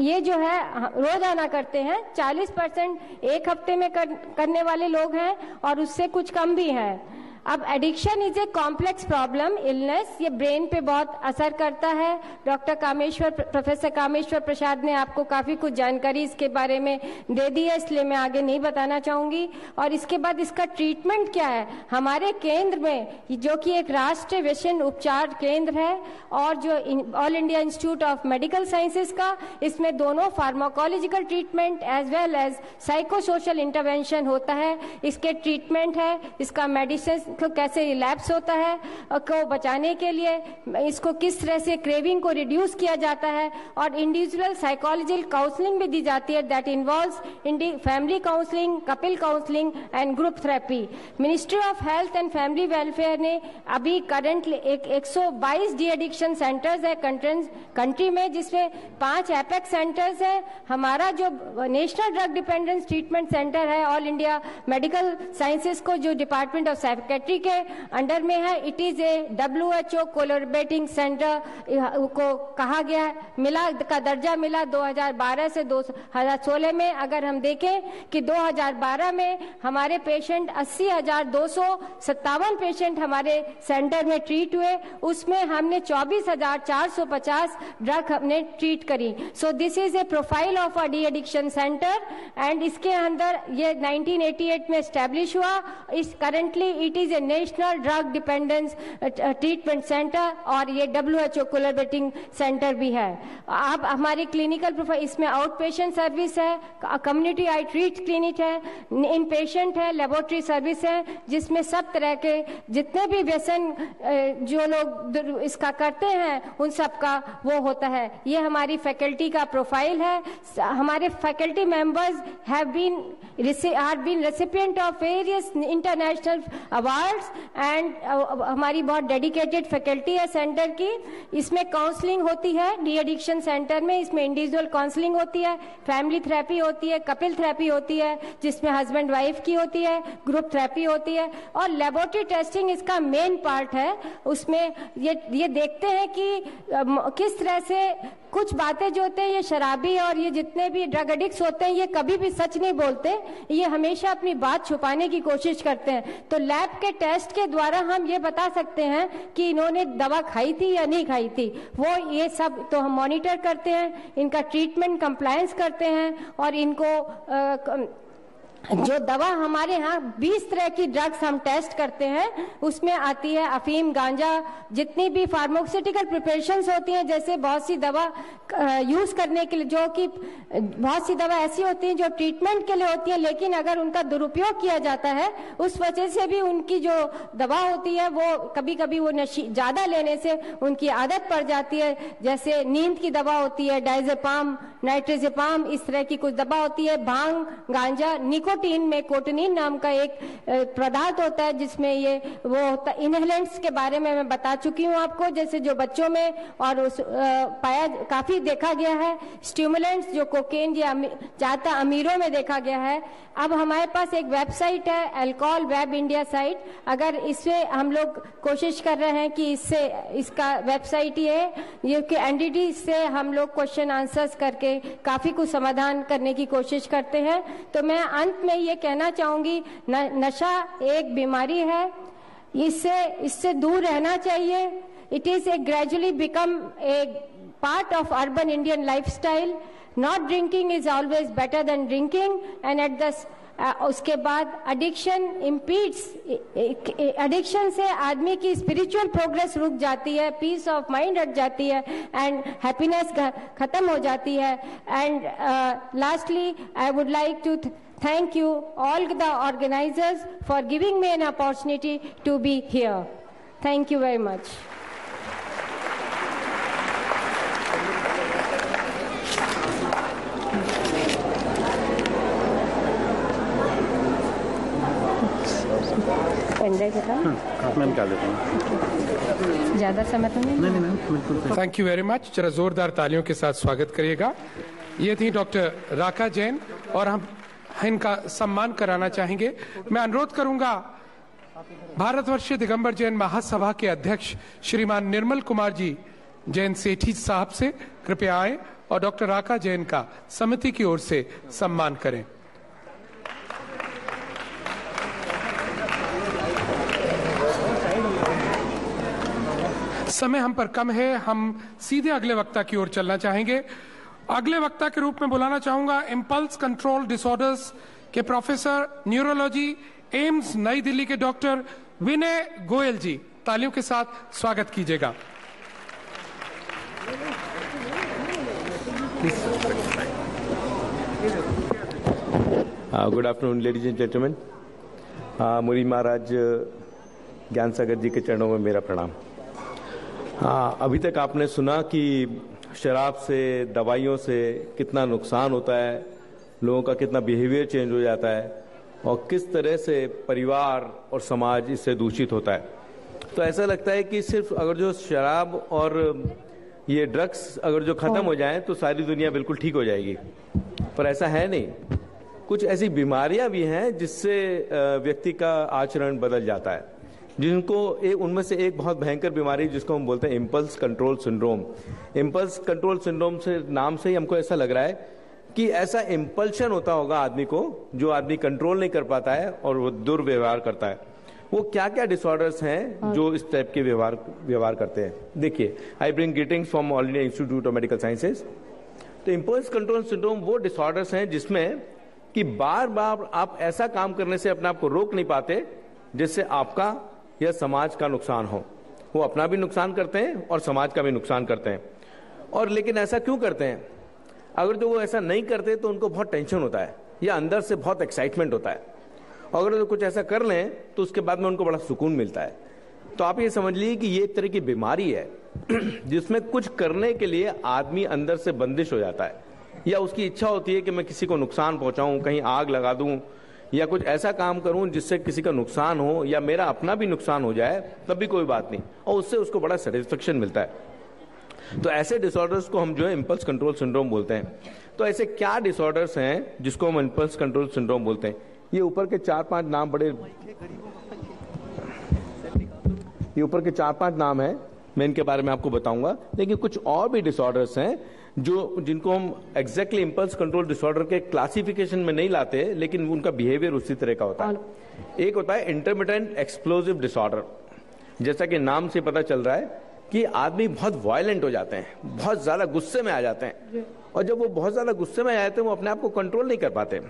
ये जो है रोजाना करते हैं, 40% एक हफ्ते में करने वाले लोग हैं और उससे कुछ कम भी हैं। अब addiction is a complex problem, illness, ये ब्रेन पे बहुत असर करता है। प्रोफेसर कामेश्वर प्रसाद ने आपको काफी कुछ जानकारी इसके बारे में दे दी है, इसलिए मैं आगे नहीं बताना चाहूंगी। और इसके बाद इसका ट्रीटमेंट क्या है हमारे केंद्र में, जो कि एक राष्ट्रीय व्यसन उपचार केंद्र है और जो All India institute of Medical Sciences का, इसमें दोनों pharmacological treatment as well as psycho social intervention होता है। इसके ट्रीटमेंट है, इसका मेडिसिन को कैसे रिलैप्स होता है को बचाने के लिए, इसको किस तरह से क्रेविंग को रिड्यूस किया जाता है, और इंडिविजुअल साइकोलॉजिकल काउंसलिंग भी दी जाती है that involves family counselling, Kapil counselling and group therapy. Ministry of health and family welfare ने अभी करंटली 122 डी एडिक्शन सेंटर्स है कंट्री में, जिसमें 5 एपेक्स सेंटर्स है। हमारा जो national drug dependence treatment centre है ऑल इंडिया मेडिकल साइंसेज को, जो डिपार्टमेंट ऑफ साइकेट्री के अंडर में है, it is a WHO collaborating centre को कहा गया, मिला का दर्जा मिला 2012 से 2016 में। अगर हम देखें कि 2012 में हमारे पेशेंट 80,257 पेशेंट हमारे सेंटर में ट्रीट हुए, उसमें हमने 24,450 ड्रग हमने ट्रीट करी। So this is a profile of a D addiction centre and इसके अंदर ये 1988 में एस्टेब्लिश हुआ। इस currently it is a national drug dependence treatment centre और ये WHO कोलैबोरेटिंग सेंटर भी है। अब हमारी क्लिनिकल प्रोफाइल, इसमें आउट पेशेंट सर्विस है, कम्युनिटी आई ट्रीट क्लिनिक है, इन पेशेंट है, लेबोरेटरी सर्विस है, जिसमें सब तरह के जितने भी व्यसन जो लोग इसका करते हैं उन सब का वो होता है। ये हमारी फैकल्टी का प्रोफाइल है। हमारे faculty members have been recipient of various international awards and हमारी बहुत डेडिकेटेड फैकल्टी है सेंटर की। इसमें काउंसलिंग होती है डी एडिक्शन सेंटर में, इसमें इंडिविजुअल काउंसलिंग होती है, फैमिली थेरेपी होती है, कपिल थेरेपी होती है जिसमें हस्बैंड वाइफ की होती है, ग्रुप थेरेपी होती है और लेबोरेटरी टेस्टिंग इसका मेन पार्ट है। उसमें ये देखते हैं कि किस तरह से कुछ बातें जो होते हैं ये शराबी और ये जितने भी ड्रग एडिक्ट्स होते हैं ये कभी भी सच नहीं बोलते, ये हमेशा अपनी बात छुपाने की कोशिश करते हैं। तो लैब के टेस्ट के द्वारा हम ये बता सकते हैं कि इन्होंने दवा खाई थी या नहीं खाई थी, वो ये सब तो हम मॉनिटर करते हैं, इनका ट्रीटमेंट कंप्लायंस करते हैं और इनको जो दवा हमारे यहाँ 20 तरह की ड्रग्स हम टेस्ट करते हैं, उसमें आती है अफीम, गांजा, जितनी भी फार्मास्यूटिकल प्रिपरेशंस होती हैं, जैसे बहुत सी दवा यूज करने के लिए, जो कि बहुत सी दवा ऐसी होती हैं जो ट्रीटमेंट के लिए होती है, लेकिन अगर उनका दुरुपयोग किया जाता है उस वजह से भी उनकी जो दवा होती है वो कभी कभी वो ज्यादा लेने से उनकी आदत पड़ जाती है। जैसे नींद की दवा होती है डायजेपाम, नाइट्रोजेपाम, इस तरह की कुछ दवा होती है। भांग, गांजा, निकोटीन में कोटिनीन नाम का एक पदार्थ होता है जिसमें ये वो होता है। इनहेलेंट्स के बारे में मैं बता चुकी हूँ आपको, जैसे जो बच्चों में और उस पाया काफी देखा गया है। स्टिमुलेंट्स जो कोकेन या ज्यादा अमीरों में देखा गया है। अब हमारे पास एक वेबसाइट है अल्कोहल वेब इंडिया साइट, अगर इससे हम लोग कोशिश कर रहे हैं कि इससे इसका वेबसाइट ही है ये कि एनडीटी से हम लोग क्वेश्चन आंसर्स करके काफी कुछ समाधान करने की कोशिश करते हैं। तो मैं अंत में ये कहना चाहूंगी, नशा एक बीमारी है, इससे दूर रहना चाहिए। It is a gradually become a part of urban Indian lifestyle. Not drinking is always better than drinking, and उसके बाद एडिक्शन से आदमी की स्पिरिचुअल प्रोग्रेस रुक जाती है, पीस ऑफ माइंड हट जाती है एंड हैप्पीनेस खत्म हो जाती है. And lastly I would like to thank you all the organizers for giving me an opportunity to be here. Thank you very much. मैं निकाल देता हूँ, ज्यादा समय तो नहीं. बिल्कुल. Thank you very much. जरा जोरदार तालियों के साथ स्वागत करिएगा. ये थी डॉक्टर राका जैन और हम इनका सम्मान कराना चाहेंगे. मैं अनुरोध करूंगा भारतवर्षीय दिगंबर जैन महासभा के अध्यक्ष श्रीमान निर्मल कुमार जी जैन सेठी साहब से कृपया आए और डॉक्टर राका जैन का समिति की ओर से सम्मान करें. समय हम पर कम है, हम सीधे अगले वक्ता की ओर चलना चाहेंगे. अगले वक्ता के रूप में बुलाना चाहूंगा इम्पल्स कंट्रोल डिसऑर्डर्स के प्रोफेसर न्यूरोलॉजी एम्स नई दिल्ली के डॉक्टर विनय गोयल जी. तालियों के साथ स्वागत कीजिएगा. Good afternoon ladies and gentleman. मुरी महाराज ज्ञान सागर जी के चरणों में मेरा प्रणाम. अभी तक आपने सुना कि शराब से, दवाइयों से कितना नुकसान होता है, लोगों का कितना बिहेवियर चेंज हो जाता है और किस तरह से परिवार और समाज इससे दूषित होता है. तो ऐसा लगता है कि सिर्फ अगर जो शराब और ये ड्रग्स अगर जो खत्म हो जाएं तो सारी दुनिया बिल्कुल ठीक हो जाएगी, पर ऐसा है नहीं. कुछ ऐसी बीमारियां भी हैं जिससे व्यक्ति का आचरण बदल जाता है, जिनको उनमें से एक बहुत भयंकर बीमारी जिसको हम बोलते हैं impulse control syndrome. Impulse control syndrome से नाम से ही हमको ऐसा लग रहा है कि ऐसा इम्पल्शन होता होगा आदमी को जो आदमी कंट्रोल नहीं कर पाता है और वो दुर्व्यवहार करता है. वो क्या क्या डिसऑर्डर्स हैं जो इस टाइप के व्यवहार करते हैं. देखिए, I bring greetings from all India institute of Medical sciences. तो इम्पल्स कंट्रोल सिंड्रोम वो डिसऑर्डर्स हैं जिसमें कि बार बार आप ऐसा काम करने से अपने आप को रोक नहीं पाते जिससे आपका या समाज का नुकसान हो. वो अपना भी नुकसान करते हैं और समाज का भी नुकसान करते हैं. और लेकिन ऐसा क्यों करते हैं? अगर जो वो ऐसा नहीं करते तो उनको बहुत टेंशन होता है या अंदर से बहुत एक्साइटमेंट होता है. अगर वो कुछ ऐसा कर लें तो उसके बाद में उनको बड़ा सुकून मिलता है. तो आप ये समझ लीजिए कि ये एक तरह की बीमारी है जिसमें कुछ करने के लिए आदमी अंदर से बंदिश हो जाता है या उसकी इच्छा होती है कि मैं किसी को नुकसान पहुंचाऊं, कहीं आग लगा दूं या कुछ ऐसा काम करूं जिससे किसी का नुकसान हो या मेरा अपना भी नुकसान हो जाए, तब भी कोई बात नहीं, और उससे उसको बड़ा सेटिस्फेक्शन मिलता है. तो ऐसे डिसऑर्डर्स को हम जो है इम्पल्स कंट्रोल सिंड्रोम बोलते हैं. तो ऐसे क्या डिसऑर्डर्स हैं जिसको हम इम्पल्स कंट्रोल सिंड्रोम बोलते हैं? ये ऊपर के 4-5 नाम नाम है, मैं इनके बारे में आपको बताऊंगा. लेकिन कुछ और भी डिसऑर्डर्स हैं जिनको हम एग्जैक्टली इम्पल्स कंट्रोल डिसऑर्डर के क्लासिफिकेशन में नहीं लाते, लेकिन उनका बिहेवियर उसी तरह का होता है. एक होता है इंटरमिटेंट एक्सप्लोजिव डिसऑर्डर. जैसा कि नाम से पता चल रहा है कि आदमी बहुत वायलेंट हो जाते हैं, बहुत ज्यादा गुस्से में आ जाते हैं, और जब वो बहुत ज्यादा गुस्से में आ जाते हैं वो अपने आप को कंट्रोल नहीं कर पाते.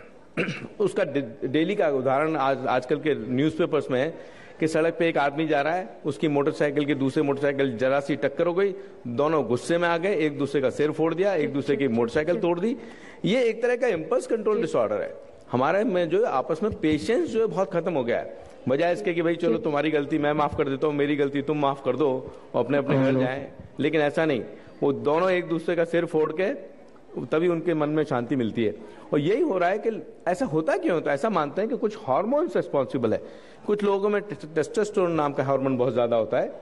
उसका डेली का उदाहरण आजकल के न्यूज़पेपर्स में है कि सड़क पे एक आदमी जा रहा है, उसकी मोटरसाइकिल की दूसरे मोटरसाइकिल जरा सी टक्कर हो गई, दोनों गुस्से में आ गए, एक दूसरे का सिर फोड़ दिया, एक दूसरे की मोटरसाइकिल तोड़ दी. ये एक तरह का इम्पल्स कंट्रोल डिसऑर्डर है. हमारे में जो है आपस में पेशेंस जो है बहुत खत्म हो गया है. बजाय इसके कि भाई चलो तुम्हारी गलती मैं माफ कर देता हूँ, मेरी गलती तुम माफ कर दो और अपने अपने घर जाएं, लेकिन ऐसा नहीं. वो दोनों एक दूसरे का सिर फोड़ के तभी उनके मन में शांति मिलती है. और यही हो रहा है कि ऐसा होता क्यों? तो ऐसा मानते हैं कि कुछ हार्मोन्स रिस्पॉन्सिबल है. कुछ लोगों में टेस्टोस्टेरोन नाम का हार्मोन बहुत ज्यादा होता है,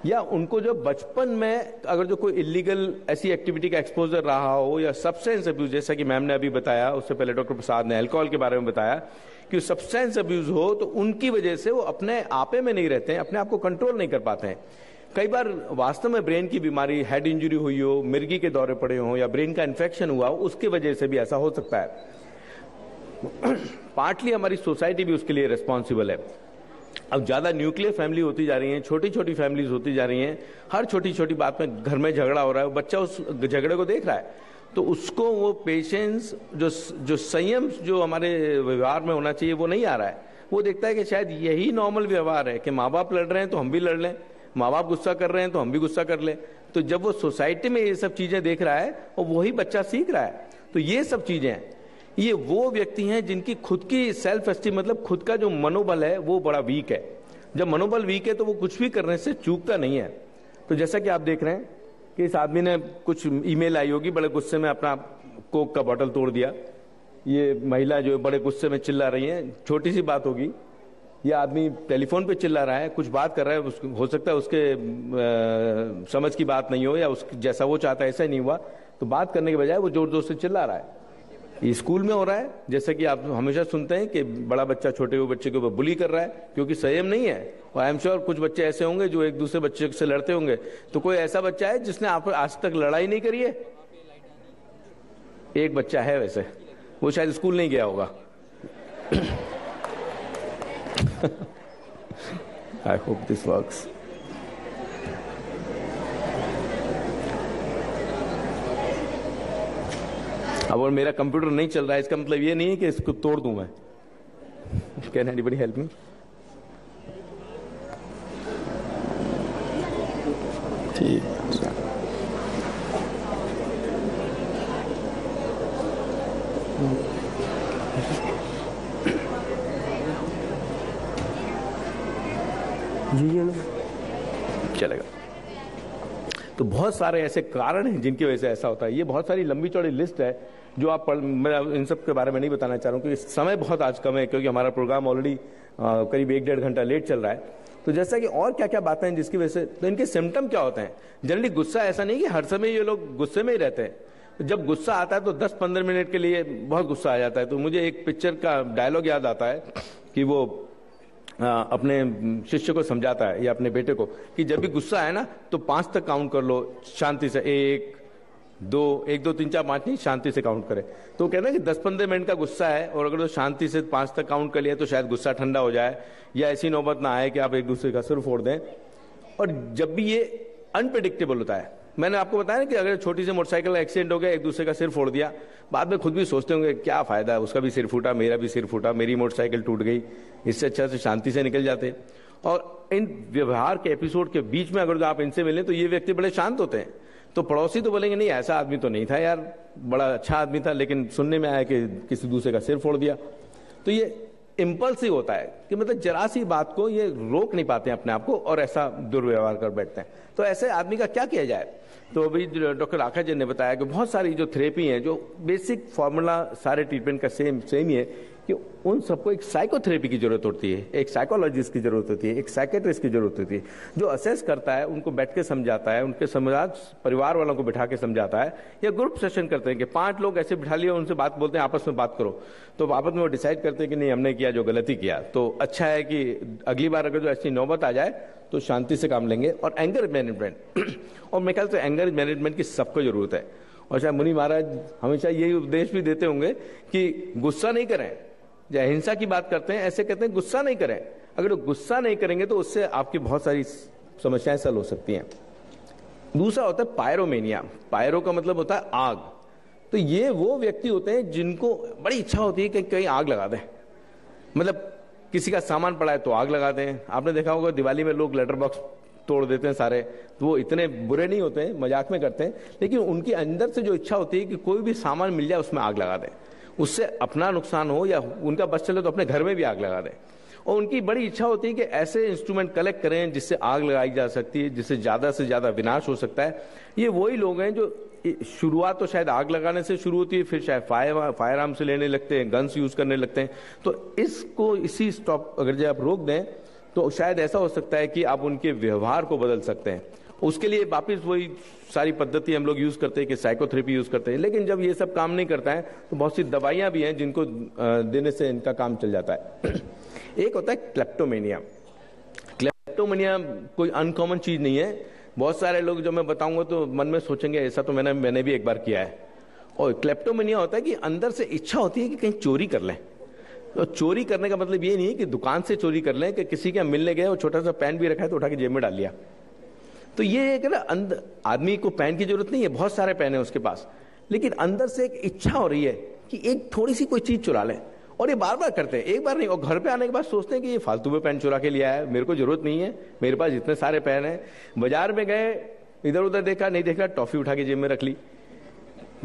या उनको जो बचपन में अगर जो कोई इलीगल ऐसी एक्टिविटी का एक्सपोजर रहा हो या सब्सटेंस अब्यूज, जैसा कि मैम ने अभी बताया, उससे पहले डॉक्टर प्रसाद ने अल्कोहल के बारे में बताया कि सब्सटेंस अब्यूज हो, तो उनकी वजह से वो अपने आपे में नहीं रहते हैं, अपने आप को कंट्रोल नहीं कर पाते हैं. कई बार वास्तव में ब्रेन की बीमारी, हेड इंजरी हुई हो, मिर्गी के दौरे पड़े हो या ब्रेन का इन्फेक्शन हुआ हो, उसकी वजह से भी ऐसा हो सकता है. पार्टली हमारी सोसाइटी भी उसके लिए रिस्पॉन्सिबल है. अब ज्यादा न्यूक्लियर फैमिली होती जा रही है, छोटी छोटी फैमिलीज होती जा रही हैं, हर छोटी छोटी बात में घर में झगड़ा हो रहा है, बच्चा उस झगड़े को देख रहा है तो उसको वो पेशेंस, जो संयम जो हमारे व्यवहार में होना चाहिए वो नहीं आ रहा है। वो देखता है कि शायद यही नॉर्मल व्यवहार है कि माँ बाप लड़ रहे हैं तो हम भी लड़ लें, माँ बाप गुस्सा कर रहे हैं तो हम भी गुस्सा कर लें। तो जब वो सोसाइटी में ये सब चीजें देख रहा है और वही बच्चा सीख रहा है। तो ये सब चीजें हैं, ये वो व्यक्ति हैं जिनकी खुद की सेल्फ एस्टीम, मतलब खुद का जो मनोबल है वो बड़ा वीक है। जब मनोबल वीक है तो वो कुछ भी करने से चूकता नहीं है। तो जैसा कि आप देख रहे हैं कि इस आदमी ने, कुछ ईमेल आई होगी, बड़े गुस्से में अपना कोक का बोतल तोड़ दिया। ये महिला जो बड़े गुस्से में चिल्ला रही है, छोटी सी बात होगी। ये आदमी टेलीफोन पे चिल्ला रहा है, कुछ बात कर रहा है, हो सकता है उसके समझ की बात नहीं हो या जैसा वो चाहता है ऐसा ही नहीं हुआ, तो बात करने के बजाय वो जोर जोर से चिल्ला रहा है। ये स्कूल में हो रहा है, जैसा कि आप हमेशा सुनते हैं कि बड़ा बच्चा छोटे हुए बच्चे के ऊपर बुली कर रहा है क्योंकि संयम नहीं है। और आई एम श्योर कुछ बच्चे ऐसे होंगे जो एक दूसरे बच्चे से लड़ते होंगे। तो कोई ऐसा बच्चा है जिसने आप आज तक लड़ाई नहीं करी है? एक बच्चा है, वैसे वो शायद स्कूल नहीं गया होगा। I hope this works. अब और मेरा कंप्यूटर नहीं चल रहा है, इसका मतलब ये नहीं है कि इसको तोड़ दूं मैं। Can anybody help me? ठीक। चलेगा। तो बहुत सारे ऐसे कारण हैं जिनकी वजह से ऐसा होता है। ये बहुत सारी लंबी चौड़ी लिस्ट है जो आप मैं इन सब के बारे में नहीं बताना चाह रहा हूँ क्योंकि समय बहुत आज कम है, क्योंकि हमारा प्रोग्राम ऑलरेडी करीब 1-1.5 घंटा लेट चल रहा है। तो जैसा कि और क्या क्या बातें हैं जिसकी वजह से, तो इनके सिम्टम क्या होते हैं? जनरली गुस्सा ऐसा नहीं कि हर समय ये लोग गुस्से में ही रहते हैं। जब गुस्सा आता है तो 10-15 मिनट के लिए बहुत गुस्सा आ जाता है। तो मुझे एक पिक्चर का डायलॉग याद आता है कि वो अपने शिष्य को समझाता है या अपने बेटे को कि जब भी गुस्सा है ना तो 5 तक काउंट कर लो शांति से, 1 2 1 2 3 4 5 नहीं, शांति से काउंट करे। तो कहना कि 10-15 मिनट का गुस्सा है और अगर तो शांति से 5 तक काउंट कर लिया तो शायद गुस्सा ठंडा हो जाए या ऐसी नौबत ना आए कि आप एक दूसरे का सिर फोड़ दें। और जब भी ये अनप्रेडिक्टेबल होता है, मैंने आपको बताया ना कि अगर छोटी सी मोटरसाइकिल का एक्सीडेंट हो गया, एक दूसरे का सिर फोड़ दिया, बाद में खुद भी सोचते होंगे क्या फायदा है, उसका भी सिर फूटा, मेरा भी सिर फूटा, मेरी मोटरसाइकिल टूट गई, इससे अच्छा से शांति से निकल जाते। और इन व्यवहार के एपिसोड के बीच में अगर आप इनसे मिलें तो ये व्यक्ति बड़े शांत होते हैं। तो पड़ोसी तो बोलेंगे नहीं ऐसा आदमी तो नहीं था यार, बड़ा अच्छा आदमी था, लेकिन सुनने में आया कि किसी दूसरे का सिर फोड़ दिया। तो ये इम्पल्सिव होता है कि मतलब जरा सी बात को ये रोक नहीं पाते हैं अपने आप को और ऐसा दुर्व्यवहार कर बैठते हैं। तो ऐसे आदमी का क्या किया जाए? तो अभी डॉक्टर राखा जी ने बताया कि बहुत सारी जो थेरेपी है, जो बेसिक फॉर्मूला सारे ट्रीटमेंट का सेम ही है कि उन सबको एक साइकोथेरेपी की जरूरत होती है, एक साइकोलॉजिस्ट की जरूरत होती है, एक साइकेट्रिस्ट की जरूरत होती है जो असेस करता है, उनको बैठ के समझाता है, उनके समाज परिवार वालों को बिठा के समझाता है। या ग्रुप सेशन करते हैं कि 5 लोग ऐसे बिठा लिए, उनसे बात बोलते हैं, आपस में बात करो। तो आपस में वो डिसाइड करते हैं कि नहीं हमने किया जो गलती किया, तो अच्छा है कि अगली बार अगर जो ऐसी नौबत आ जाए तो शांति से काम लेंगे। और एंगर मैनेजमेंट और मेरे ख्याल से एंगर मैनेजमेंट की सबको जरूरत है। और शायद मुनि महाराज हमेशा यही उपदेश भी देते होंगे कि गुस्सा नहीं करें, या हिंसा की बात करते हैं ऐसे कहते हैं गुस्सा नहीं करें। अगर गुस्सा नहीं करेंगे तो उससे आपकी बहुत सारी समस्याएं सॉल्व हो सकती हैं। दूसरा होता है पायरोमेनिया। पायरो का मतलब होता है आग। तो ये वो व्यक्ति होते हैं जिनको बड़ी इच्छा होती है कि कहीं आग लगा दें, मतलब किसी का सामान पड़ा है तो आग लगा दें। आपने देखा होगा दिवाली में लोग लेटर बॉक्स तोड़ देते हैं सारे, तो वो इतने बुरे नहीं होते हैं, मजाक में करते हैं, लेकिन उनके अंदर से जो इच्छा होती है कि कोई भी सामान मिल जाए उसमें आग लगा दें, उससे अपना नुकसान हो या उनका बस चले तो अपने घर में भी आग लगा दें। और उनकी बड़ी इच्छा होती है कि ऐसे इंस्ट्रूमेंट कलेक्ट करें जिससे आग लगाई जा सकती है, जिससे ज्यादा से ज्यादा विनाश हो सकता है। ये वही लोग हैं जो शुरुआत तो शायद आग लगाने से शुरू होती है, फिर शायद फायर आर्म से लेने लगते हैं, गन्स यूज करने लगते हैं। तो इसको इसी स्टॉप अगर जब आप रोक दें तो शायद ऐसा हो सकता है कि आप उनके व्यवहार को बदल सकते हैं। उसके लिए वापिस वही सारी पद्धति हम लोग यूज करते हैं कि साइकोथेरेपी यूज करते हैं। लेकिन जब ये सब काम नहीं करता है तो बहुत सी दवाइयां भी हैं जिनको देने से इनका काम चल जाता है। एक होता है क्लेप्टोमेनिया। क्लेप्टोमेनिया कोई अनकॉमन चीज नहीं है। बहुत सारे लोग जो मैं बताऊंगा तो मन में सोचेंगे ऐसा तो मैंने भी एक बार किया है। और क्लेप्टोमेनिया होता है कि अंदर से इच्छा होती है कि कहीं चोरी कर लें। तो चोरी करने का मतलब ये नहीं है कि दुकान से चोरी कर लें कि किसी के मिलने गए और छोटा सा पेन भी रखा है तो उठा के जेब में डाल लिया। तो ये है कि ना आदमी को पेन की जरूरत नहीं है, बहुत सारे पेन है उसके पास, लेकिन अंदर से एक इच्छा हो रही है कि एक थोड़ी सी कोई चीज चुरा लें, और ये बार बार करते हैं, एक बार नहीं, और घर पे आने के बाद सोचते हैं कि ये फालतू में पेन चुरा के लिया है, मेरे को जरूरत नहीं है, मेरे पास इतने सारे पेन हैं। बाजार में गए, इधर उधर देखा, नहीं देखा, टॉफी उठा के जेब में रख ली।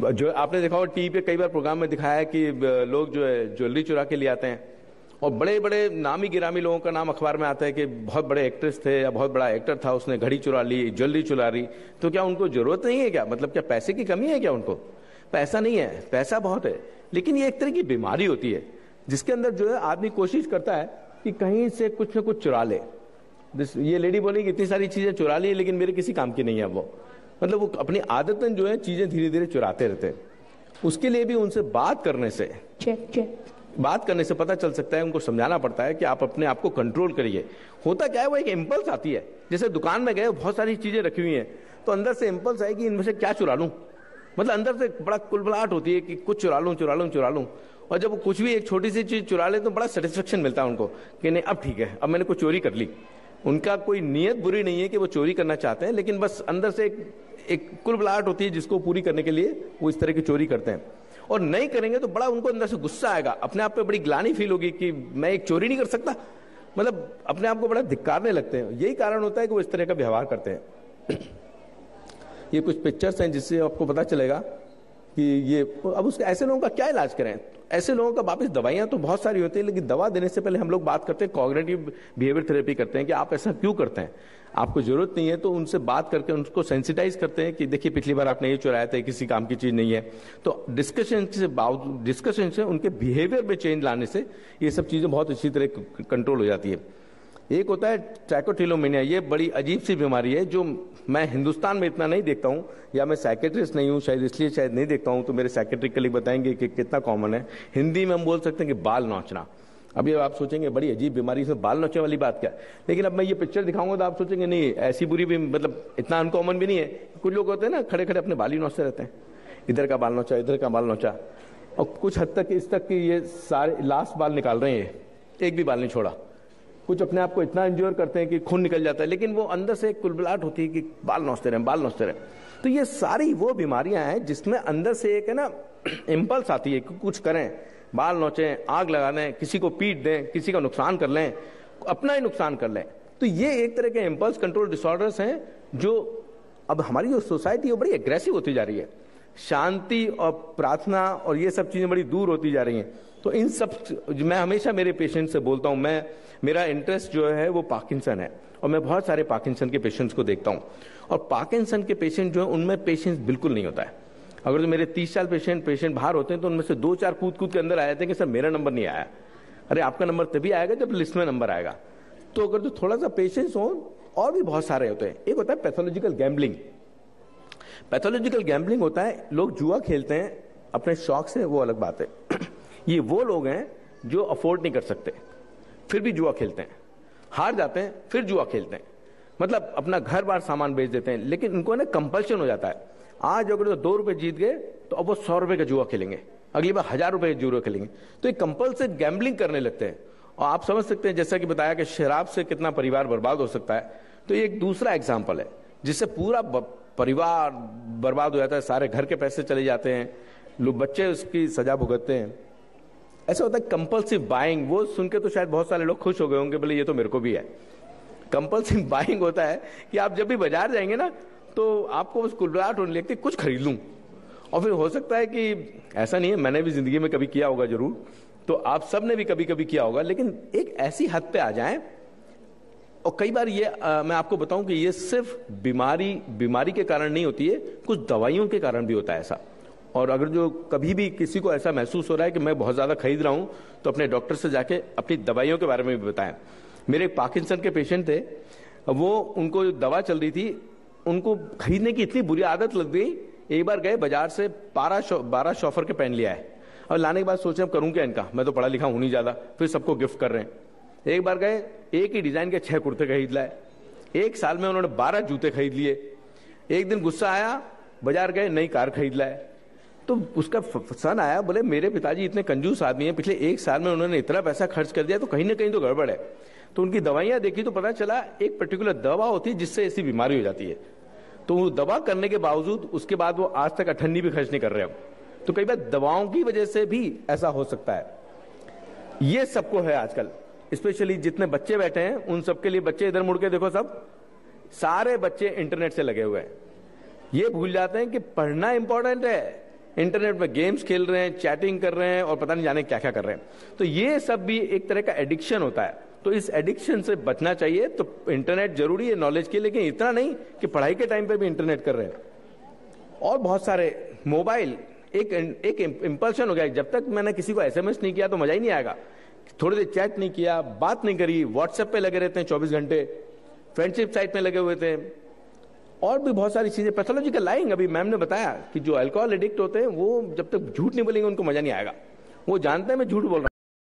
जो आपने देखा हो टीवी पे कई बार प्रोग्राम में दिखाया है कि लोग जो है ज्वेलरी चुरा के ले आते हैं, और बड़े बड़े नामी गिरामी लोगों का नाम अखबार में आता है कि बहुत बड़े एक्ट्रेस थे या बहुत बड़ा एक्टर था, उसने घड़ी चुरा ली, ज्वेलरी चुरा ली। तो क्या उनको जरूरत नहीं है क्या? मतलब क्या पैसे की कमी है क्या उनको? पैसा नहीं है, पैसा बहुत है, लेकिन ये एक तरह की बीमारी होती है जिसके अंदर जो है आदमी कोशिश करता है कि कहीं से कुछ न कुछ चुरा ले। ये लेडी बोली कि इतनी सारी चीजें चुरा ली लेकिन मेरे किसी काम की नहीं है वो, मतलब वो अपनी आदतन जो है चीजें धीरे धीरे चुराते रहते हैं। उसके लिए भी उनसे बात करने से पता चल सकता है, उनको समझाना पड़ता है कि आप अपने आप को कंट्रोल करिए। होता क्या है, वो एक इम्पल्स आती है, जैसे दुकान में गए बहुत सारी चीजें रखी हुई हैं, तो अंदर से इम्पल्स आएगी इनमें से क्या चुरा लूं, मतलब अंदर से बड़ा कुलबुलाहट होती है कि कुछ चुरा लूं। और जब वो कुछ भी एक छोटी सी चीज चुरा ले तो बड़ा सेटिस्फेक्शन मिलता है उनको कि नहीं अब ठीक है, अब मैंने कुछ चोरी कर ली। उनका कोई नियत बुरी नहीं है कि वो चोरी करना चाहते हैं, लेकिन बस अंदर से एक कुलबुलाहट होती है जिसको पूरी करने के लिए वो इस तरह की चोरी करते हैं। और नहीं करेंगे तो बड़ा उनको अंदर से गुस्सा आएगा, अपने आप पे बड़ी ग्लानि फील होगी कि मैं एक चोरी नहीं कर सकता, मतलब अपने आप को बड़ा धिक्कारने लगते हैं। यही कारण होता है कि वो इस तरह का व्यवहार करते हैं। ये कुछ पिक्चर्स हैं जिससे आपको पता चलेगा कि ये अब उसके ऐसे लोगों का क्या इलाज करें। ऐसे लोगों का वापस दवाइयां तो बहुत सारी होती है, लेकिन दवा देने से पहले हम लोग बात करते हैं, कॉग्निटिव बिहेवियर थेरेपी करते हैं कि आप ऐसा क्यों करते हैं, आपको जरूरत नहीं है। तो उनसे बात करके उनको सेंसिटाइज करते हैं कि देखिए पिछली बार आपने ये चुराया था, किसी काम की चीज नहीं है। तो डिस्कशन से उनके बिहेवियर में चेंज लाने से ये सब चीजें बहुत अच्छी तरह कंट्रोल हो जाती है। एक होता है ट्राइकोटिलोमेनिया, ये बड़ी अजीब सी बीमारी है जो मैं हिंदुस्तान में इतना नहीं देखता हूँ, या मैं साइकेट्रिस्ट नहीं हूँ शायद इसलिए शायद नहीं देखता हूँ, तो मेरे साइकेट्रिक कलीग बताएंगे कि कितना कॉमन है। हिंदी में हम बोल सकते हैं कि बाल नोचना। अभी आप सोचेंगे बड़ी अजीब बीमारी, इसमें बाल नोचने वाली बात क्या, लेकिन अब मैं ये पिक्चर दिखाऊंगा तो आप सोचेंगे नहीं ऐसी बुरी भी, मतलब इतना अनकॉमन भी नहीं है। कुछ लोग होते हैं ना खड़े खड़े अपने बाल ही नोचते रहते हैं, इधर का बाल नोचा, इधर का बाल नोचा, और कुछ हद तक इस तक कि ये सारे लास्ट बाल निकाल रहे हैं, एक भी बाल नहीं छोड़ा। कुछ अपने आप को इतना एंजॉय करते हैं कि खून निकल जाता है, लेकिन वो अंदर से एक कुलबुलाहट होती है कि बाल नोचते रहे। तो ये सारी वो बीमारियां हैं जिसमें अंदर से एक है ना इम्पल्स आती है कि कुछ करें, बाल नोचें, आग लगा दें, किसी को पीट दें, किसी का नुकसान कर लें, अपना ही नुकसान कर लें। तो ये एक तरह के इम्पल्स कंट्रोल डिसऑर्डर्स हैं जो अब हमारी जो सोसाइटी है बड़ी एग्रेसिव होती जा रही है। शांति और प्रार्थना और ये सब चीजें बड़ी दूर होती जा रही हैं। तो इन सब, मैं हमेशा मेरे पेशेंट से बोलता हूं, मेरा इंटरेस्ट जो है वो पार्किंसन है, और मैं बहुत सारे पार्किंसन के पेशेंट्स को देखता हूं, और पार्किंसन के पेशेंट जो है उनमें पेशेंस बिल्कुल नहीं होता है। अगर तो मेरे 30 साल पेशेंट बाहर होते हैं तो उनमें से 2-4 कूद के अंदर आ जाते हैं कि सर मेरा नंबर नहीं आया। अरे आपका नंबर तभी आएगा जब लिस्ट में नंबर आएगा। तो अगर तो थोड़ा सा पेशेंस हो, और भी बहुत सारे होते हैं। एक होता है पैथोलॉजिकल गैम्बलिंग। पैथोलॉजिकल गैम्बलिंग होता है लोग जुआ खेलते हैं अपने शौक से, वो अलग बात है। ये वो लोग हैं जो अफोर्ड नहीं कर सकते फिर भी जुआ खेलते हैं, हार जाते हैं फिर जुआ खेलते हैं, मतलब अपना घर बार सामान बेच देते हैं, लेकिन उनको ना कंपल्शन हो जाता है। आज अगर 2 रुपए जीत गए तो अब वो 100 रुपए का जुआ खेलेंगे, अगली बार 1000 रुपए का जुआ खेलेंगे। तो एक कंपल्सिव गैम्बलिंग करने लगते हैं। और आप समझ सकते हैं जैसा कि बताया कि शराब से कितना परिवार बर्बाद हो सकता है। तो ये एक दूसरा एग्जाम्पल है जिससे पूरा परिवार बर्बाद हो जाता है, सारे घर के पैसे चले जाते हैं, लोग बच्चे उसकी सजा भुगतते हैं। ऐसा होता है कंपल्सिव बाइंग। वो सुन के तो शायद बहुत सारे लोग खुश हो गए होंगे, बोले ये तो मेरे को भी है। कंपल्सिव बाइंग होता है कि आप जब भी बाजार जाएंगे ना तो आपको बस कुलबुलाहट होने लगती है कुछ खरीद लूं। और फिर हो सकता है कि ऐसा नहीं है, मैंने भी जिंदगी में कभी किया होगा जरूर, तो आप सब ने भी कभी कभी किया होगा, लेकिन एक ऐसी हद पे आ जाएं। और कई बार ये मैं आपको बताऊं कि ये सिर्फ बीमारी के कारण नहीं होती है, कुछ दवाइयों के कारण भी होता है ऐसा। और अगर जो कभी भी किसी को ऐसा महसूस हो रहा है कि मैं बहुत ज्यादा खरीद रहा हूं, तो अपने डॉक्टर से जाके अपनी दवाइयों के बारे में भी बताएं। मेरे एक पार्किंसन के पेशेंट थे, वो उनको दवा चल रही थी, उनको खरीदने की इतनी बुरी आदत लग गई, एक बार गए बाजार से 12 शॉफर के पेन लिया है। और लाने के बाद सोचे अब करूं क्या इनका, मैं तो पढ़ा लिखा हूं नहीं ज्यादा, फिर सबको गिफ्ट कर रहे हैं। एक बार गए एक ही डिजाइन के 6 कुर्ते खरीद लाए। एक साल में उन्होंने 12 जूते खरीद लिए। एक दिन गुस्सा आया, बाजार गए नई कार खरीद लाए। तो उसका सन आया, बोले मेरे पिताजी इतने कंजूस आदमी हैं, पिछले 1 साल में उन्होंने इतना पैसा खर्च कर दिया, तो कहीं ना कहीं तो गड़बड़ है। तो उनकी दवाइयां देखी तो पता चला एक पर्टिकुलर दवा होती है जिससे ऐसी बीमारी हो जाती है। तो वो दवा करने के बावजूद उसके बाद वो आज तक अठन्नी भी खर्च नहीं कर रहे। तो कई बार दवाओं की वजह से भी ऐसा हो सकता है। ये सबको है आजकल, स्पेशली जितने बच्चे बैठे हैं उन सबके लिए। बच्चे इधर मुड़ के देखो, सब सारे बच्चे इंटरनेट से लगे हुए हैं। ये भूल जाते हैं कि पढ़ना इंपॉर्टेंट है, इंटरनेट में गेम्स खेल रहे हैं, चैटिंग कर रहे हैं और पता नहीं जाने क्या क्या कर रहे हैं। तो ये सब भी एक तरह का एडिक्शन होता है। तो इस एडिक्शन से बचना चाहिए। तो इंटरनेट जरूरी है नॉलेज के, लेकिन इतना नहीं कि पढ़ाई के टाइम पे भी इंटरनेट कर रहे हैं। और बहुत सारे मोबाइल एक इंपल्शन हो गया। जब तक मैंने किसी को एसएमएस नहीं किया तो मजा ही नहीं आएगा। थोड़ी देर चैट नहीं किया, बात नहीं करी, व्हाट्सएप पे लगे रहते हैं 24 घंटे, फ्रेंडशिप साइट में लगे हुए थे, और भी बहुत सारी चीजें। पैथोलॉजिकल लाइंग, अभी मैम ने बताया कि जो अल्कोहल एडिक्ट होते हैं वो जब तक झूठ नहीं बोलेंगे उनको मजा नहीं आएगा। वो जानते हैं मैं झूठ बोल रहा हूं।